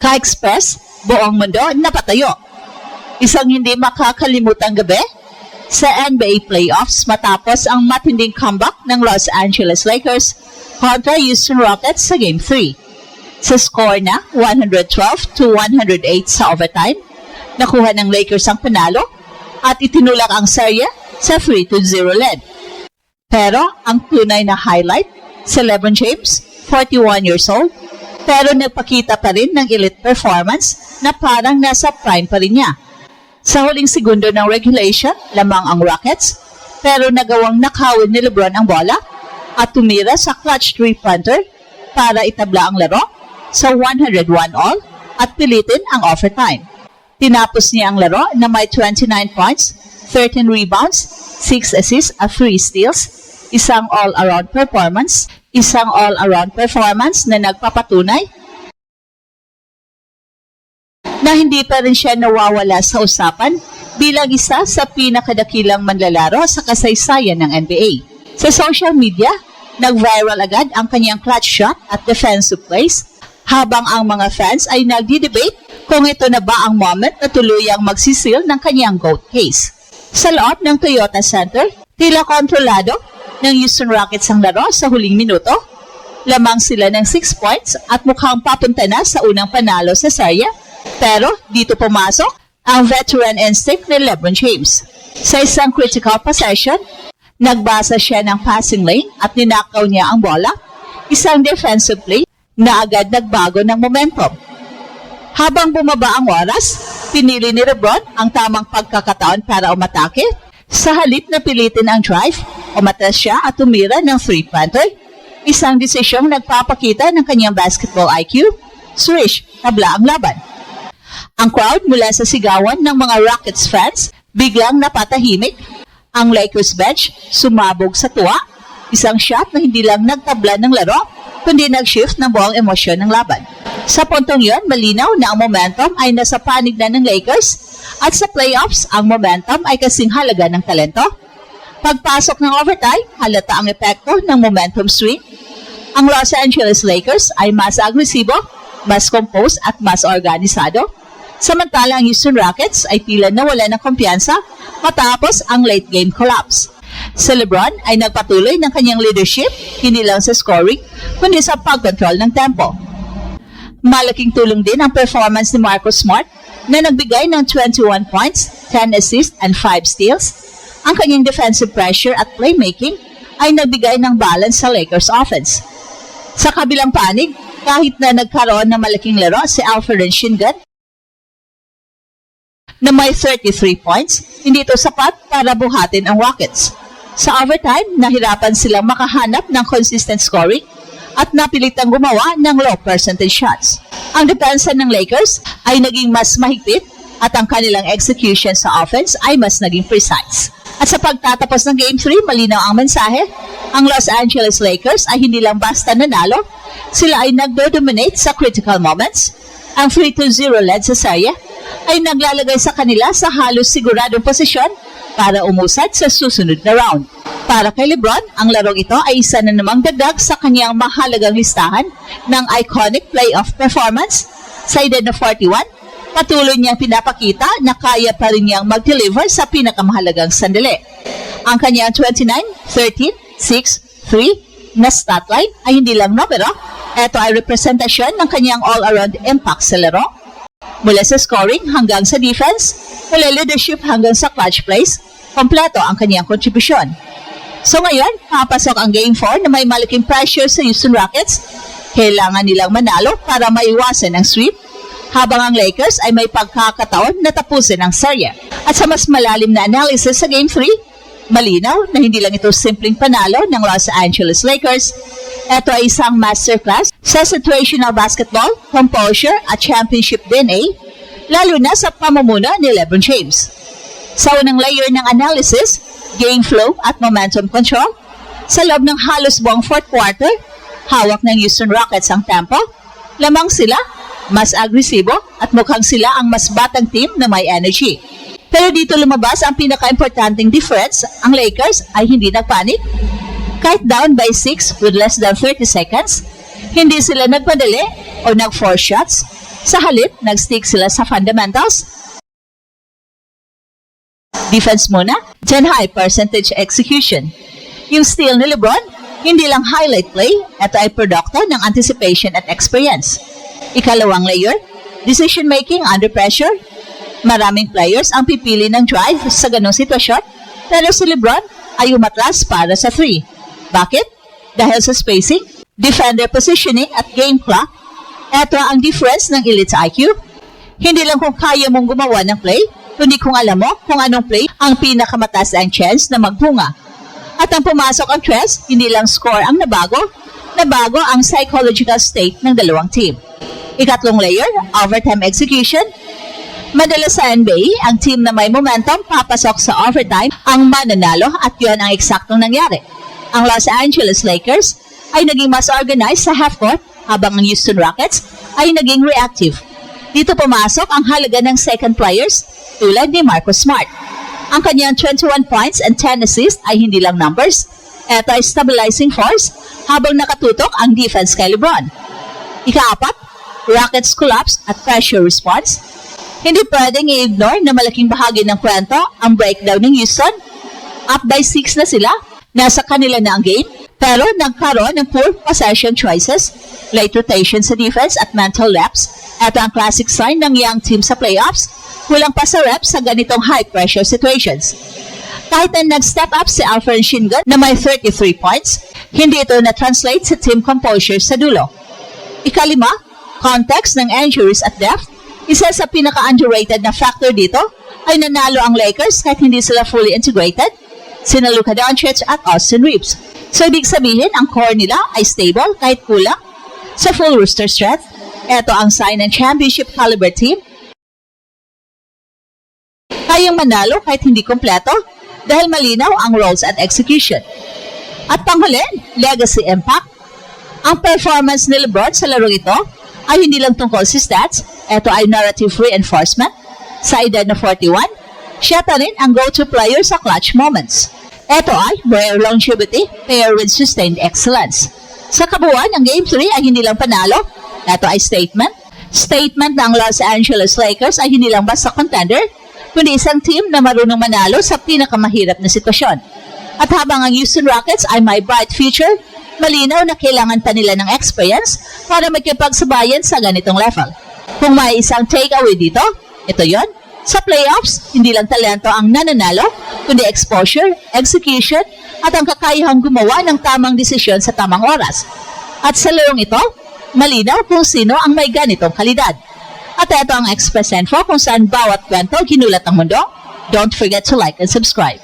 Ka-express, buong mundo napatayo. Isang hindi makakalimutang gabi sa NBA playoffs matapos ang matinding comeback ng Los Angeles Lakers kontra Houston Rockets sa Game 3. Sa score na 112-108 sa overtime, nakuha ng Lakers ang panalo at itinulak ang serye sa 3-0 lead. Pero ang tunay na highlight, si LeBron James, 41 years old, pero nagpakita pa rin ng elite performance na parang nasa prime pa rin niya. Sa huling segundo ng regulation, lamang ang Rockets, pero nagawang nakawin ni LeBron ang bola at tumira sa clutch three-pointer para itabla ang laro sa 101 all at pilitin ang overtime. Tinapos niya ang laro na may 29 points, 13 rebounds, 6 assists at 3 steals, isang all-around performance na nagpapatunay na hindi pa rin siya nawawala sa usapan bilang isa sa pinakadakilang manlalaro sa kasaysayan ng NBA. Sa social media, nag-viral agad ang kanyang clutch shot at defensive plays habang ang mga fans ay nagdi-debate kung ito na ba ang moment na tuluyang magsisil ng kanyang GOAT case. Sa loob ng Toyota Center, tila kontrolado ng Houston Rockets ang laro sa huling minuto. Lamang sila ng 6 points at mukhang papunta na sa unang panalo sa serye. Pero dito pumasok ang veteran instinct ni LeBron James. Sa isang critical possession, nagbasa siya ng passing lane at ninakaw niya ang bola. Isang defensive play na agad nagbago ng momentum. Habang bumaba ang oras, pinili ni LeBron ang tamang pagkakataon para umatake. Sa halip na pilitin ang drive, umatras siya at tumira ng three-pointer. Isang desisyong nagpapakita ng kanyang basketball IQ. Swish, tabla ang laban. Ang crowd mula sa sigawan ng mga Rockets fans biglang napatahimik. Ang Lakers bench sumabog sa tuwa. Isang shot na hindi lang nagtabla ng laro, kundi nag-shift ng buong emosyon ng laban. Sa puntong yon, malinaw na ang momentum ay nasa panig na ng Lakers at sa playoffs, ang momentum ay kasing halaga ng talento. Pagpasok ng overtime, halata ang epekto ng momentum swing. Ang Los Angeles Lakers ay mas agresibo, mas composed at mas organisado. Samantalang ang Houston Rockets ay tila nawala ng kumpiyansa matapos ang late game collapse. Si LeBron ay nagpatuloy ng kanyang leadership, hindi lang sa scoring, kundi sa pag-control ng tempo. Malaking tulong din ang performance ni Marcus Smart na nagbigay ng 21 points, 10 assists and 5 steals. Ang kanyang defensive pressure at playmaking ay nagbigay ng balance sa Lakers offense. Sa kabilang panig, kahit na nagkaroon ng malaking laro si Alperen Sengun na may 33 points, hindi ito sapat para buhatin ang Rockets. Sa overtime, nahirapan silang makahanap ng consistent scoring at napilitang gumawa ng low percentage shots. Ang depensa ng Lakers ay naging mas mahigpit at ang kanilang execution sa offense ay mas naging precise. At sa pagtatapos ng Game 3, malinaw ang mensahe, ang Los Angeles Lakers ay hindi lang basta nanalo, sila ay nagdo-dominate sa critical moments. Ang 3-0 lead sa serye ay naglalagay sa kanila sa halos siguradong posisyon para umusad sa susunod na round. Para kay LeBron, ang larong ito ay isa na namang dagdag sa kanyang mahalagang listahan ng iconic playoff performance. Sa edad na 41, patuloy niyang pinapakita na kaya pa rin niyang mag-deliver sa pinakamahalagang sandali. Ang kanyang 29, 13, 6, 3 na statline ay hindi lang numero, ito ay representasyon ng kanyang all-around impact sa laro. Mula sa scoring hanggang sa defense, mula leadership hanggang sa clutch plays, kompleto ang kanyang kontribusyon. So ngayon, papasok ang Game 4 na may malaking pressure sa Houston Rockets. Kailangan nilang manalo para maiwasan ang sweep, habang ang Lakers ay may pagkakataon na tapusin ang serye. At sa mas malalim na analysis sa Game 3, malinaw na hindi lang ito simpleng panalo ng Los Angeles Lakers. Ito ay isang masterclass sa situational basketball, composure at championship DNA, lalo na sa pamumuno ni LeBron James. Sa unang layer ng analysis, game flow at momentum control, sa loob ng halos buong fourth quarter, hawak ng Houston Rockets ang tempo, lamang sila, mas agresibo at mukhang sila ang mas batang team na may energy. Pero dito lumabas ang pinaka-importanting difference, ang Lakers ay hindi nagpanik. Kahit down by 6 with less than 30 seconds, hindi sila nagpadali o nag-force shots. Sa halip, nag-stick sila sa fundamentals. Defense muna, then high percentage execution. Yung steal ni LeBron, hindi lang highlight play, ito ay produkto ng anticipation at experience. Ikalawang layer, decision making under pressure. Maraming players ang pipili ng drive sa ganong sitwasyon, pero si LeBron ay umatras para sa 3. Bakit? Dahil sa spacing, defender positioning at game clock. Ito ang difference ng elite IQ. Hindi lang kung kaya mong gumawa ng play, kundi kung alam mo kung anong play ang pinakamataas ang chance na magbunga. At ang pumasok ang stress, hindi lang score ang nabago ang psychological state ng dalawang team. Ikatlong layer, overtime execution. Madalas sa NBA, ang team na may momentum papasok sa overtime ang mananalo at yun ang eksaktong nangyari. Ang Los Angeles Lakers ay naging mas organized sa half-court habang ang Houston Rockets ay naging reactive. Dito pumasok ang halaga ng second players tulad ni Marcus Smart. Ang kanyang 21 points and 10 assists ay hindi lang numbers, ito ay stabilizing force habang nakatutok ang defense kay LeBron. Ika-4, Rockets collapse at pressure response. Hindi pwedeng i-ignore na malaking bahagi ng kwento ang breakdown ng Houston. Up by 6 na sila, nasa kanila na ang game, pero nagkaroon ng poor possession choices, late rotation sa defense at mental lapse. Ito ang classic sign ng young team sa playoffs, kulang pa sa reps sa ganitong high-pressure situations. Kahit na nag-step up si Alfred Shingun na may 33 points, hindi ito na-translate sa team composure sa dulo. Ikalima, context ng injuries at depth. Isa sa pinaka-underrated na factor dito ay nanalo ang Lakers kahit hindi sila fully integrated, sina Luka Doncic at Austin Reeves. So, ibig sabihin, ang core nila ay stable kahit kulang sa full roster strength. Ito ang sign ng championship caliber team. Kayang manalo kahit hindi kompleto dahil malinaw ang roles at execution. At panghulin, legacy impact. Ang performance ni LeBron sa larong ito ay hindi lang tungkol sa stats, ito ay narrative reinforcement. Sa edad na 41, siya pa rin ang go-to player sa clutch moments. Ito ay rare longevity paired with sustained excellence. Sa kabuuan, ang Game 3 ay hindi lang panalo, ito ay statement. Statement ng Los Angeles Lakers ay hindi lang basta contender, kundi isang team na marunong manalo sa pinakamahirap na sitwasyon. At habang ang Houston Rockets ay may bright future, malinaw na kailangan pa nila ng experience para magkipagsabayan sa ganitong level. Kung may isang takeaway dito, ito yon. Sa playoffs, hindi lang talento ang nananalo, kundi exposure, execution, at ang kakayahang gumawa ng tamang desisyon sa tamang oras. At sa larong ito, malinaw kung sino ang may ganitong kalidad. At ito ang Express Info kung saan bawat kwento ginulat ang mundo. Don't forget to like and subscribe.